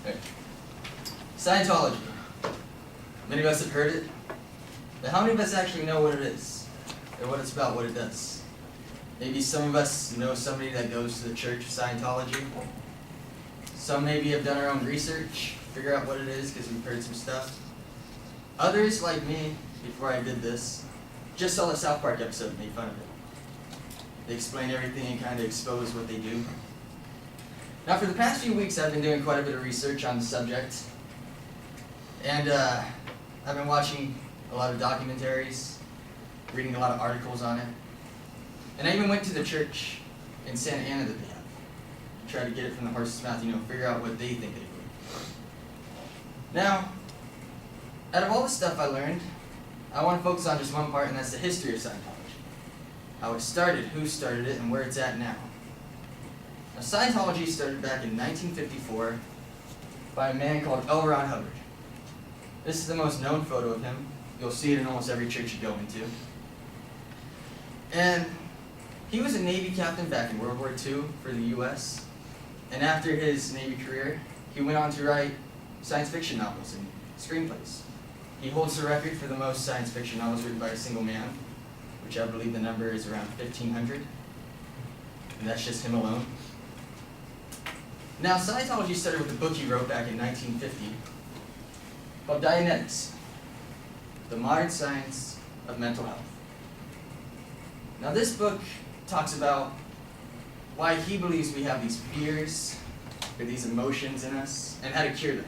Okay. Scientology. Many of us have heard it, but how many of us actually know what it is, or what it's about, what it does? Maybe some of us know somebody that goes to the Church of Scientology. Some maybe have done our own research, figure out what it is because we've heard some stuff. Others, like me, before I did this, just saw the South Park episode and made fun of it. They explain everything and kind of expose what they do. Now, for the past few weeks, I've been doing quite a bit of research on the subject. And I've been watching a lot of documentaries, reading a lot of articles on it. And I even went to the church in Santa Ana that they have. Try to get it from the horse's mouth, figure out what they think they believe. Now, out of all the stuff I learned, I want to focus on just one part, and that's the history of Scientology. How it started, who started it, and where it's at now. Now, Scientology started back in 1954 by a man called L. Ron Hubbard. This is the most known photo of him. You'll see it in almost every church you go into. And he was a Navy captain back in World War II for the U.S. And after his Navy career, he went on to write science fiction novels and screenplays. He holds the record for the most science fiction novels written by a single man, which I believe the number is around 1,500. And that's just him alone. Now, Scientology started with a book he wrote back in 1950 called Dianetics, The Modern Science of Mental Health. Now, this book talks about why he believes we have these fears or these emotions in us and how to cure them.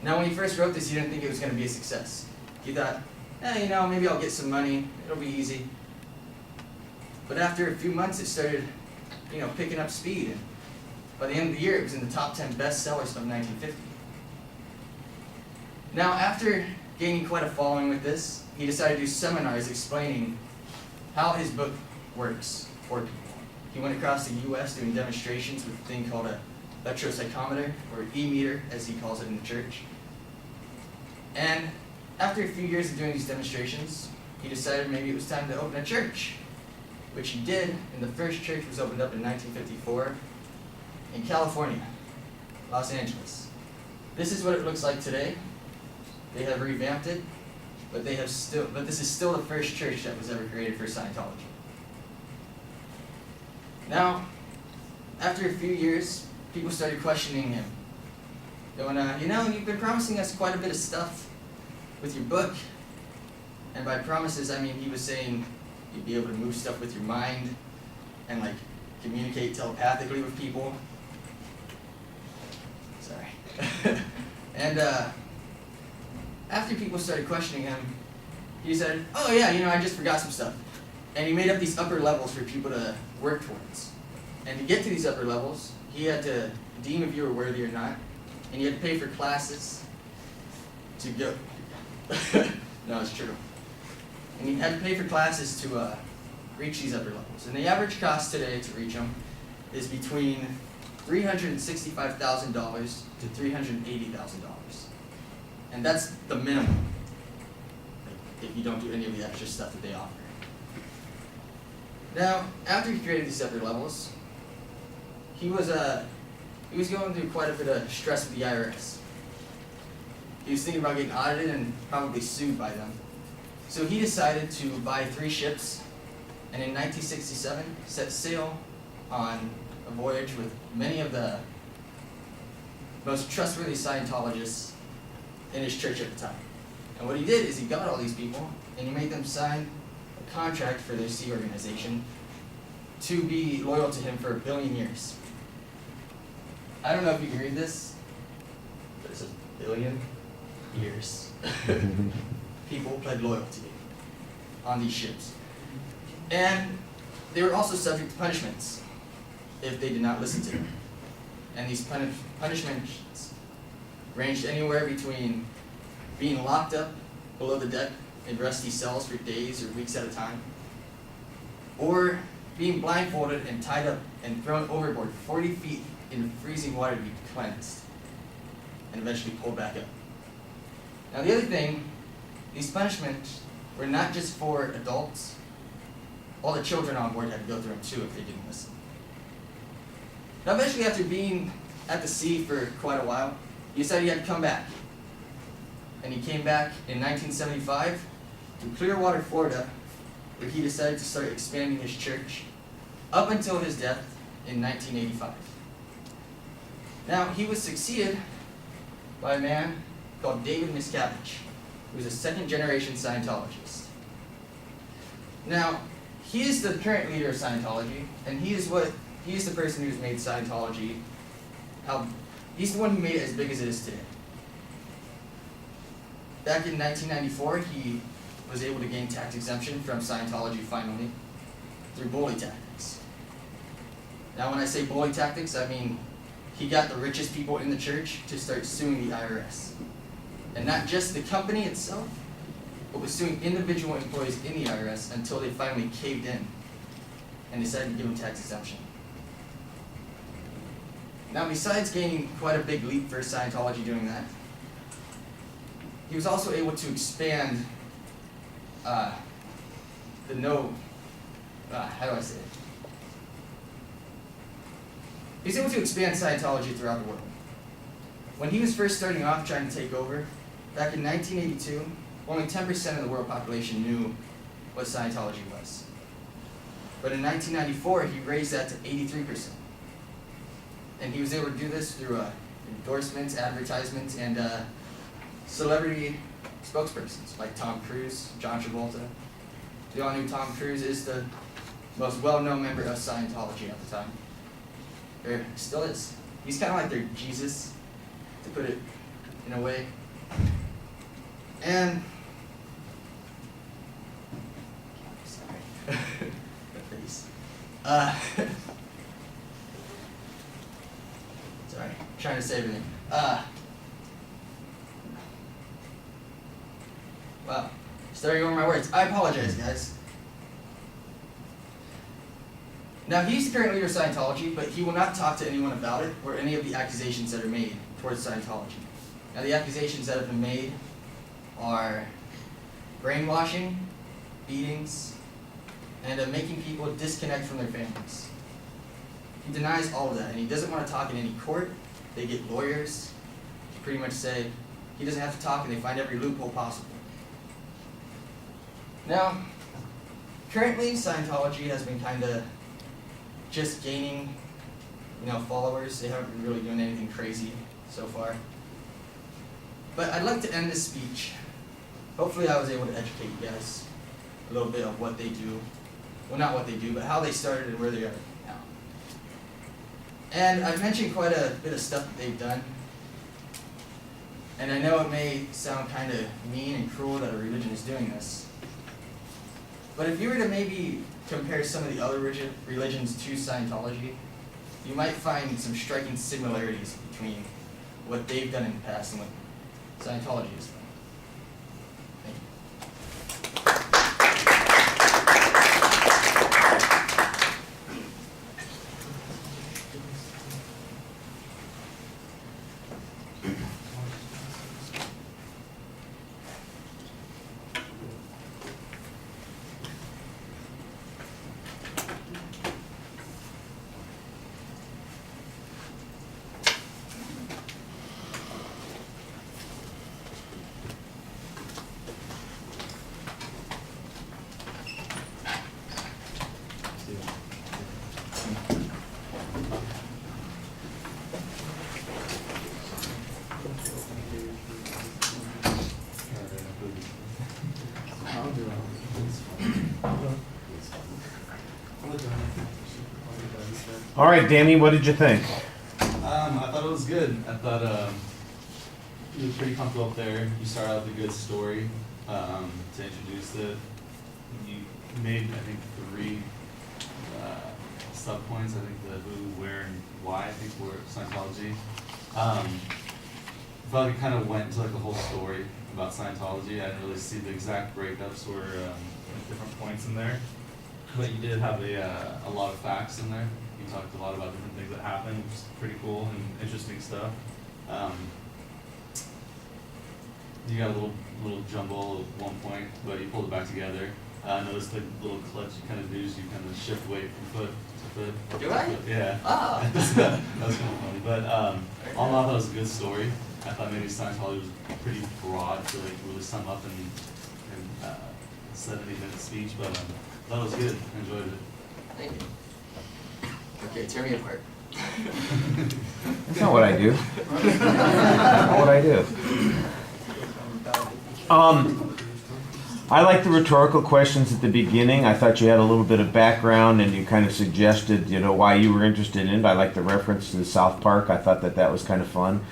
Now, when he first wrote this, he didn't think it was going to be a success. He thought, maybe I'll get some money, it'll be easy. But after a few months, it started, picking up speed. And by the end of the year, it was in the top 10 bestsellers of 1950. Now, after gaining quite a following with this, he decided to do seminars explaining how his book works for people. He went across the U.S. doing demonstrations with a thing called a electropsychometer, or e-meter, as he calls it in the church. And after a few years of doing these demonstrations, he decided maybe it was time to open a church, which he did, and the first church was opened up in 1954 in California, Los Angeles. This is what it looks like today. They have revamped it, but this is still the first church that was ever created for Scientology. Now, after a few years, people started questioning him. Going, you've been promising us quite a bit of stuff with your book. And by promises, I mean he was saying you'd be able to move stuff with your mind and communicate telepathically with people. Sorry. And after people started questioning him, he said, I just forgot some stuff. And he made up these upper levels for people to work towards. And to get to these upper levels, he had to deem if you were worthy or not, and you had to pay for classes to go. No, it's true. And you had to pay for classes to reach these upper levels. And the average cost today to reach them is between $365,000 to $380,000. And that's the minimum, if you don't do any of the extra stuff that they offer. Now, after he created these upper levels, he was going through quite a bit of stress with the IRS. He was thinking about getting audited and probably sued by them. So he decided to buy 3 ships, and in 1967 set sail on a voyage with many of the most trustworthy Scientologists in his church at the time. And what he did is he got all these people, and he made them sign a contract for their sea organization to be loyal to him for 1 billion years. I don't know if you can read this, but it says 1 billion years. People pledged loyalty on these ships. And they were also subject to punishments if they did not listen to him. And these punishments ranged anywhere between being locked up below the deck in rusty cells for days or weeks at a time, or being blindfolded and tied up and thrown overboard 40 feet in freezing water to be cleansed, and eventually pulled back up. Now the other thing, these punishments were not just for adults. All the children on board had to go through them too if they didn't listen. Now eventually, after being at the sea for quite a while. He decided he had to come back. And he came back in 1975 to Clearwater, Florida, where he decided to start expanding his church up until his death in 1985. Now, he was succeeded by a man called David Miscavige, who was a second-generation Scientologist. Now, he is the current leader of Scientology, and he is the person who's made Scientology, he's the one who made it as big as it is today. Back in 1994, he was able to gain tax exemption from Scientology finally through bully tactics. Now, when I say bully tactics, I mean he got the richest people in the church to start suing the IRS. And not just the company itself, but was suing individual employees in the IRS until they finally caved in and decided to give them tax exemption. Now, besides gaining quite a big leap for Scientology doing that, he was also able to expand how do I say it? He was able to expand Scientology throughout the world. When he was first starting off trying to take over, back in 1982, only 10% of the world population knew what Scientology was. But in 1994, he raised that to 83%. And he was able to do this through endorsements, advertisements, and celebrity spokespersons like Tom Cruise, John Travolta. We all knew Tom Cruise is the most well-known member of Scientology at the time. Or still is. He's kind of like their Jesus, to put it in a way. And sorry, the face. Sorry, trying to say everything. Wow, starting over my words. I apologize, guys. Now, he's the current leader of Scientology, but he will not talk to anyone about it or any of the accusations that are made towards Scientology. Now, the accusations that have been made are brainwashing, beatings, and making people disconnect from their families. He denies all of that, and he doesn't want to talk in any court. They get lawyers to pretty much say he doesn't have to talk, and they find every loophole possible. Now, currently, Scientology has been kind of just gaining, followers. They haven't been really doing anything crazy so far. But I'd like to end this speech. Hopefully I was able to educate you guys a little bit of what they do. Well, not what they do, but how they started and where they are now. And I've mentioned quite a bit of stuff that they've done. And I know it may sound kind of mean and cruel that a religion is doing this. But if you were to maybe compare some of the other religions to Scientology, you might find some striking similarities between what they've done in the past and what Scientology has done. Thank you. All right, Danny, what did you think? I thought it was good. I thought you were pretty comfortable up there. You started out with a good story to introduce it. You made, I think, 3 sub-points. I think the who, where, and why, I think, were Scientology. I felt like it kind of went into like a whole story about Scientology. I didn't really see the exact breakups or different points in there. But you did have a lot of facts in there. You talked a lot about different things that happened, which is pretty cool and interesting stuff. You got a little jumble at one point, but you pulled it back together. Notice the little clutch you kind of do is you kind of shift weight from foot to foot. Do I? Yeah. Ah. that was kind of funny. But all in all, that was a good story. I thought maybe Scientology was pretty broad to like really sum up in 70-minute speech, but I thought it was good. I enjoyed it. Thank you. Okay, tear me apart. That's not what I do. That's not what I do. I like the rhetorical questions at the beginning. I thought you had a little bit of background and you kind of suggested, why you were interested in it. I like the reference to the South Park. I thought that was kind of fun.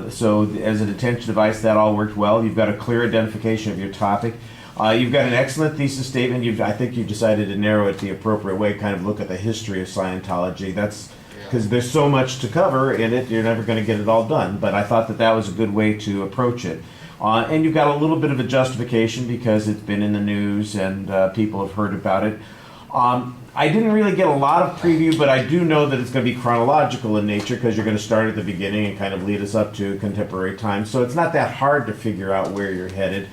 So as an attention device, that all worked well. You've got a clear identification of your topic. You've got an excellent thesis statement. I think you've decided to narrow it the appropriate way, kind of look at the history of Scientology. That's because there's so much to cover in it, you're never going to get it all done. But I thought that was a good way to approach it. And you've got a little bit of a justification because it's been in the news and people have heard about it. I didn't really get a lot of preview, but I do know that it's going to be chronological in nature because you're going to start at the beginning and kind of lead us up to contemporary times. So it's not that hard to figure out where you're headed.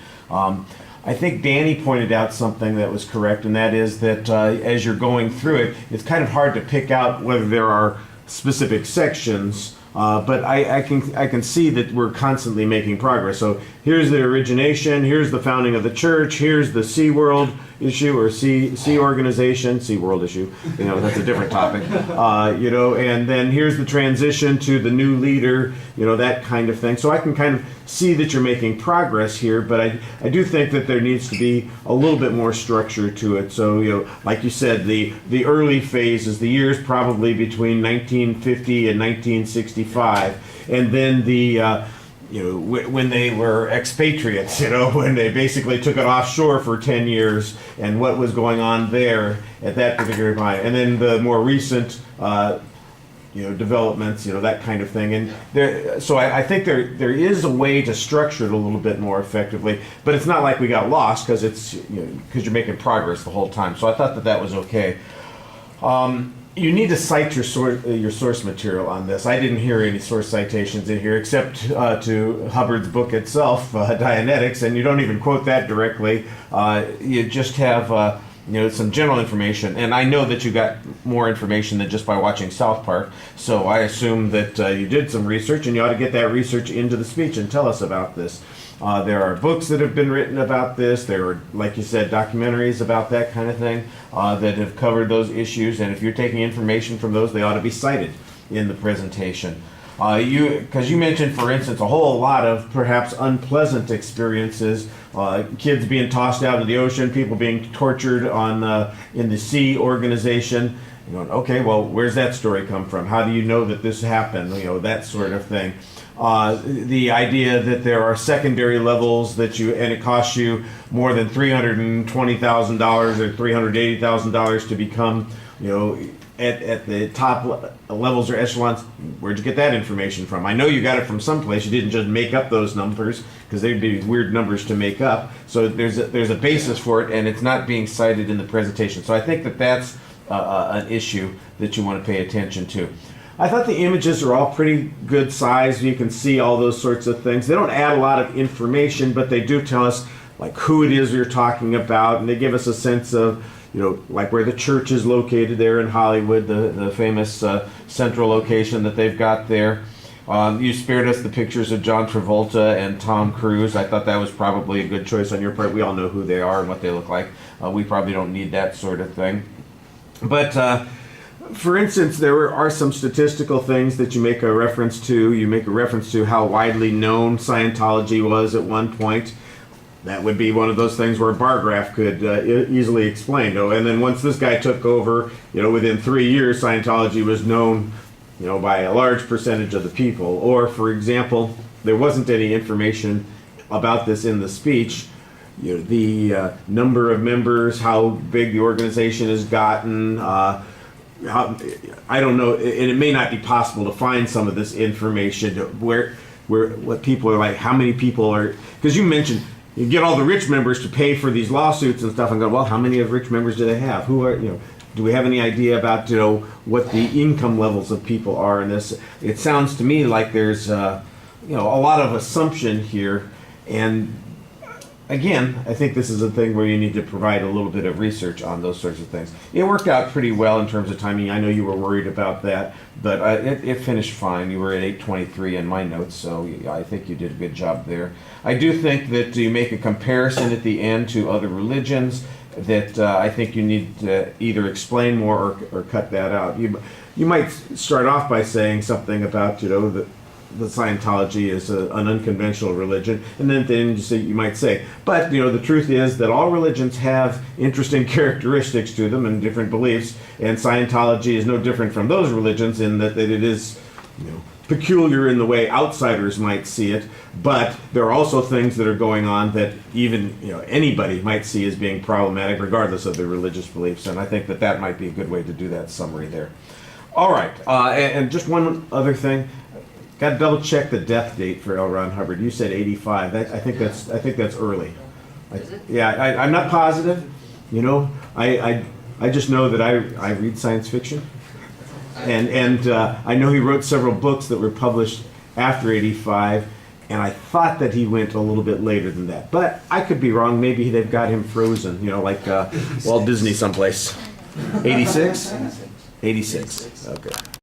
I think Danny pointed out something that was correct, and that is that as you're going through it, it's kind of hard to pick out whether there are specific sections. But I can see that we're constantly making progress. So here's the origination, here's the founding of the church, here's the SeaWorld issue or Sea Organization, SeaWorld issue, that's a different topic, and then here's the transition to the new leader, that kind of thing. So I can kind of see that you're making progress here, but I do think that there needs to be a little bit more structure to it. So, like you said, the early phases, the years probably between 1950 and 1965, and then the when they were expatriates, when they basically took it offshore for 10 years and what was going on there at that particular time. And then the more recent, developments, that kind of thing. And so I think there is a way to structure it a little bit more effectively, but it's not like we got lost because because you're making progress the whole time. So I thought that was okay. You need to cite your source material on this. I didn't hear any source citations in here except to Hubbard's book itself, Dianetics, and you don't even quote that directly. You just have some general information, and I know that you got more information than just by watching South Park, so I assume that you did some research, and you ought to get that research into the speech and tell us about this. There are books that have been written about this. There are, like you said, documentaries about that kind of thing that have covered those issues. And if you're taking information from those, they ought to be cited in the presentation. Because you mentioned, for instance, a whole lot of perhaps unpleasant experiences, kids being tossed out into the ocean, people being tortured in the Sea Organization. You're going, okay, well, where's that story come from? How do you know that this happened? That sort of thing. The idea that there are secondary levels and it costs you more than $320,000 or $380,000 to become, at the top levels or echelons. Where'd you get that information from? I know you got it from someplace. You didn't just make up those numbers because they'd be weird numbers to make up. So there's a basis for it, and it's not being cited in the presentation. So I think that's an issue that you want to pay attention to. I thought the images are all pretty good size. You can see all those sorts of things. They don't add a lot of information, but they do tell us like who it is you're talking about, and they give us a sense of, like where the church is located there in Hollywood, the famous central location that they've got there. You spared us the pictures of John Travolta and Tom Cruise. I thought that was probably a good choice on your part. We all know who they are and what they look like. We probably don't need that sort of thing. But for instance, there are some statistical things that you make a reference to. You make a reference to how widely known Scientology was at one point. That would be one of those things where a bar graph could easily explain. And then once this guy took over, within 3 years, Scientology was known, by a large percentage of the people. Or, for example, there wasn't any information about this in the speech. The number of members, how big the organization has gotten. I don't know, and it may not be possible to find some of this information where what people are like, how many people are, because you mentioned you get all the rich members to pay for these lawsuits and stuff, and go, well, how many of rich members do they have? Who are, do we have any idea about, what the income levels of people are in this? It sounds to me like there's, a lot of assumption here, and again, I think this is a thing where you need to provide a little bit of research on those sorts of things. It worked out pretty well in terms of timing. I know you were worried about that, but it finished fine. You were at 8:23 in my notes, so I think you did a good job there. I do think that you make a comparison at the end to other religions that I think you need to either explain more or cut that out. You might start off by saying something about, that the Scientology is an unconventional religion, and then you might say, but the truth is that all religions have interesting characteristics to them and different beliefs, and Scientology is no different from those religions in that it is peculiar in the way outsiders might see it, but there are also things that are going on that even anybody might see as being problematic regardless of their religious beliefs, and I think that might be a good way to do that summary there. All right, and just one other thing. Got to double check the death date for L. Ron Hubbard. You said 85. I think that's early. Is it? Yeah, I'm not positive. I just know that I read science fiction, and I know he wrote several books that were published after 85, and I thought that he went a little bit later than that. But I could be wrong. Maybe they've got him frozen. Like Walt Disney someplace. 86. 86. Okay.